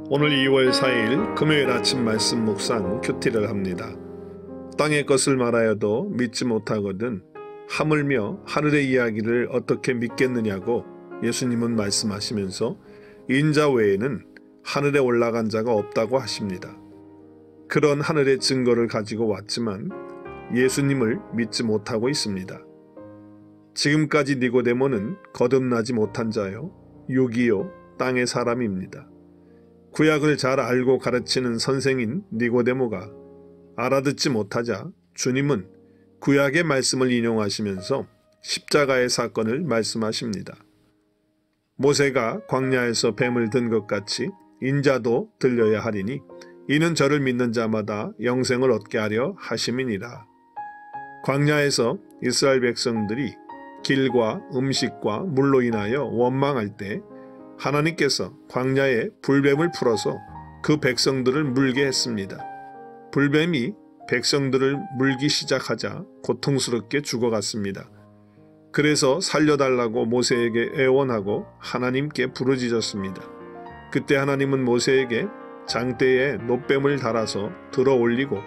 오늘 2월 4일 금요일 아침 말씀 묵상 큐티를 합니다. 땅의 것을 말하여도 믿지 못하거든 하물며 하늘의 이야기를 어떻게 믿겠느냐고 예수님은 말씀하시면서 인자 외에는 하늘에 올라간 자가 없다고 하십니다. 그런 하늘의 증거를 가지고 왔지만 예수님을 믿지 못하고 있습니다. 지금까지 니고데모는 거듭나지 못한 자요 육이요 땅의 사람입니다. 구약을 잘 알고 가르치는 선생인 니고데모가 알아듣지 못하자 주님은 구약의 말씀을 인용하시면서 십자가의 사건을 말씀하십니다. 모세가 광야에서 뱀을 든 것 같이 인자도 들려야 하리니 이는 저를 믿는 자마다 영생을 얻게 하려 하심이니라. 광야에서 이스라엘 백성들이 길과 음식과 물로 인하여 원망할 때 하나님께서 광야에 불뱀을 풀어서 그 백성들을 물게 했습니다. 불뱀이 백성들을 물기 시작하자 고통스럽게 죽어갔습니다. 그래서 살려달라고 모세에게 애원하고 하나님께 부르짖었습니다. 그때 하나님은 모세에게 장대에 놋뱀을 달아서 들어 올리고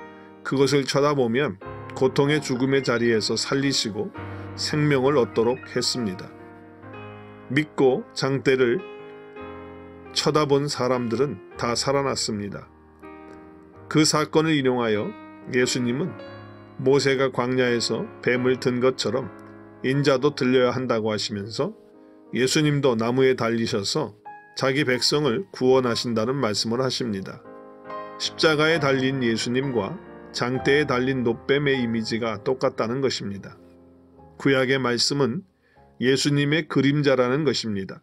그것을 쳐다보면 고통의 죽음의 자리에서 살리시고 생명을 얻도록 했습니다. 믿고 장대를 쳐다본 사람들은 다 살아났습니다. 그 사건을 인용하여 예수님은 모세가 광야에서 뱀을 든 것처럼 인자도 들려야 한다고 하시면서 예수님도 나무에 달리셔서 자기 백성을 구원하신다는 말씀을 하십니다. 십자가에 달린 예수님과 장대에 달린 놋뱀의 이미지가 똑같다는 것입니다. 구약의 말씀은 예수님의 그림자라는 것입니다.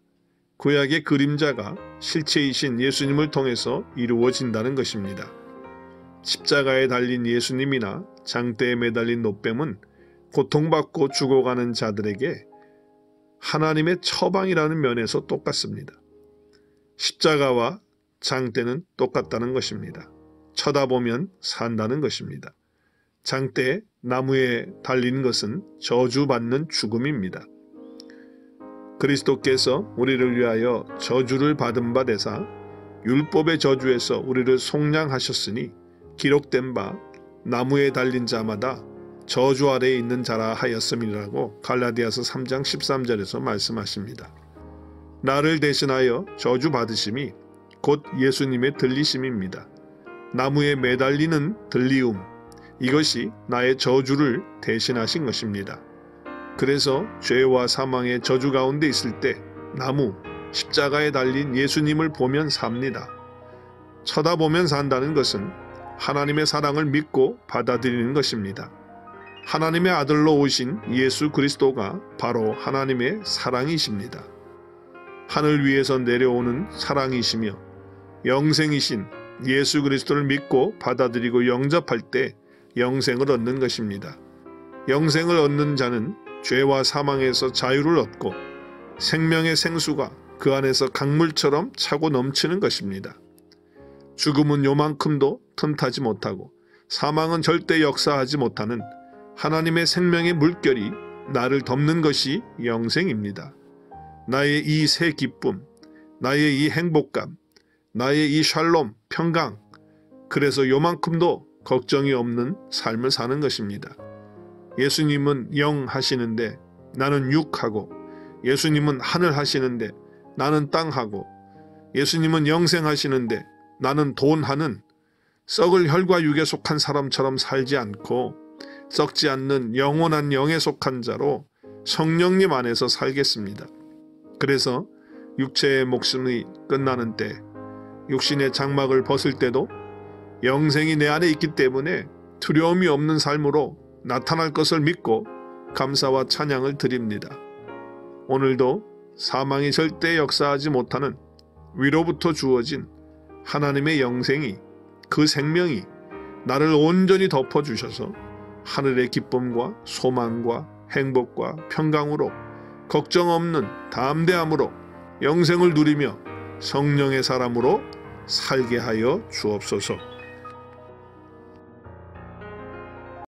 구약의 그림자가 실체이신 예수님을 통해서 이루어진다는 것입니다. 십자가에 달린 예수님이나 장대에 매달린 놋뱀은 고통받고 죽어가는 자들에게 하나님의 처방이라는 면에서 똑같습니다. 십자가와 장대는 똑같다는 것입니다. 쳐다보면 산다는 것입니다. 장대, 나무에 달린 것은 저주받는 죽음입니다. 그리스도께서 우리를 위하여 저주를 받은 바 되사 율법의 저주에서 우리를 속량하셨으니 기록된 바 나무에 달린 자마다 저주 아래에 있는 자라 하였음이라고 갈라디아서 3장 13절에서 말씀하십니다. 나를 대신하여 저주 받으심이 곧 예수님의 들리심입니다. 나무에 매달리는 들리움, 이것이 나의 저주를 대신하신 것입니다. 그래서 죄와 사망의 저주 가운데 있을 때 나무, 십자가에 달린 예수님을 보면 삽니다. 쳐다보면 산다는 것은 하나님의 사랑을 믿고 받아들이는 것입니다. 하나님의 아들로 오신 예수 그리스도가 바로 하나님의 사랑이십니다. 하늘 위에서 내려오는 사랑이시며 영생이신 예수 그리스도를 믿고 받아들이고 영접할 때 영생을 얻는 것입니다. 영생을 얻는 자는 죄와 사망에서 자유를 얻고 생명의 생수가 그 안에서 강물처럼 차고 넘치는 것입니다. 죽음은 요만큼도 틈타지 못하고 사망은 절대 역사하지 못하는 하나님의 생명의 물결이 나를 덮는 것이 영생입니다. 나의 이 새 기쁨, 나의 이 행복감, 나의 이 샬롬, 평강, 그래서 요만큼도 걱정이 없는 삶을 사는 것입니다. 예수님은 영 하시는데 나는 육하고, 예수님은 하늘 하시는데 나는 땅하고, 예수님은 영생 하시는데 나는 돈하는 썩을 혈과 육에 속한 사람처럼 살지 않고 썩지 않는 영원한 영에 속한 자로 성령님 안에서 살겠습니다. 그래서 육체의 목숨이 끝나는 때, 육신의 장막을 벗을 때도 영생이 내 안에 있기 때문에 두려움이 없는 삶으로 나타날 것을 믿고 감사와 찬양을 드립니다. 오늘도 사망이 절대 역사하지 못하는 위로부터 주어진 하나님의 영생이, 그 생명이 나를 온전히 덮어주셔서 하늘의 기쁨과 소망과 행복과 평강으로 걱정 없는 담대함으로 영생을 누리며 성령의 사람으로 살게 하여 주옵소서.